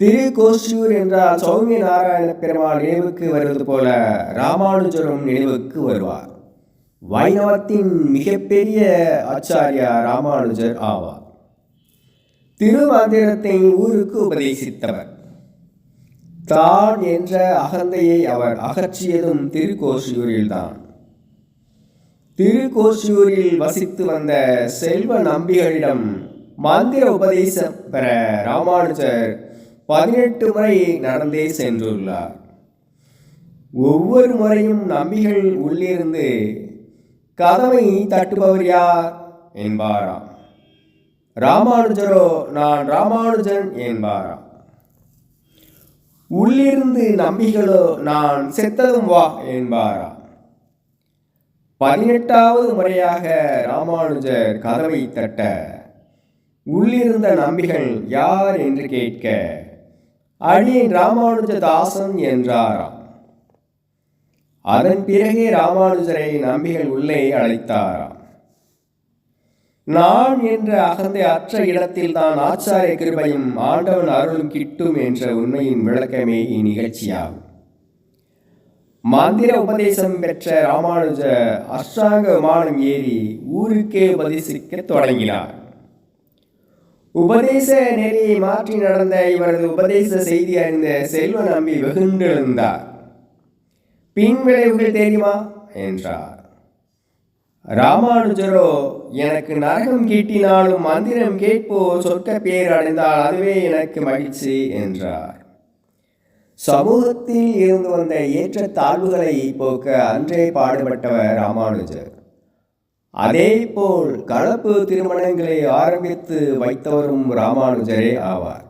திருக்கோஷ்டியூர் என்றால் சௌமிய நாராயண பெருமாள் நினைவுக்கு வருவது போல ராமானுஜரும் நினைவுக்கு வருவார். வைணவத்தின் மிகப்பெரிய ஆச்சாரியா ராமானுஜர் ஆவார். திருமந்திரத்தை ஊருக்கு உபதேசித்தவர். தான் என்ற அகந்தையை அவர் அகற்றியதும் திருக்கோஷ்டியூரில்தான். திருக்கோஷ்டியூரில் வசித்து வந்த செல்வ நம்பிகளிடம் மந்திர உபதேசம் பெற ராமானுஜர் 18 முறை நடந்தே சென்றுள்ளார். ஒவ்வொரு முறையும் நம்பிகள் உள்ளிருந்து கதவை தட்டுபவர் யார் என்பாராம். ராமானுஜரோ நான் ராமானுஜன் என்பாராம். உள்ளிருந்து நம்பிகளோ நான் செத்ததும் வா என்பாராம். 18வது முறையாக ராமானுஜர் கதவை தட்ட உள்ளிருந்த நம்பிகள் யார் என்று கேட்க அடியேன் ராமானுஜதாசன் என்றாராம். அதன் பிறகே ராமானுஜரை நம்பிகள் உள்ளே அழைத்தாராம். நான் என்ற அகந்தை அற்ற இடத்தில் தான் ஆச்சாரிய கிருபையும் ஆண்டவன் அருளும் கிட்டும் என்ற உண்மையின் விளக்கமே இந்நிகழ்ச்சியாகும். மந்திர உபதேசம் பெற்ற ராமானுஜர் அஷ்டாங்க விமானம் ஏறி ஊருக்கே உபதேசிக்க தொடங்கினார். உபதேச நெறியை மாற்றி நடந்த இவரது உபதேச செய்தி அறிந்த செல்வ நம்பி வெகுண்டெழுந்தார். பின் விளைவுகள் தெரியுமா என்றார். ராமானுஜரோ எனக்கு நரகம் கேட்டினாலும் மந்திரம் கேட்போர் சொர்க்க பேர் அடைந்தால் அதுவே எனக்கு மகிழ்ச்சி என்றார். சமூகத்தில் இருந்து வந்த ஏற்ற தாழ்வுகளை போக்க அன்றே பாடுபட்டவர் ராமானுஜர். அதே போல் கலப்பு திருமணங்களை ஆரம்பித்து வைத்தவரும் ராமானுஜரே ஆவார்.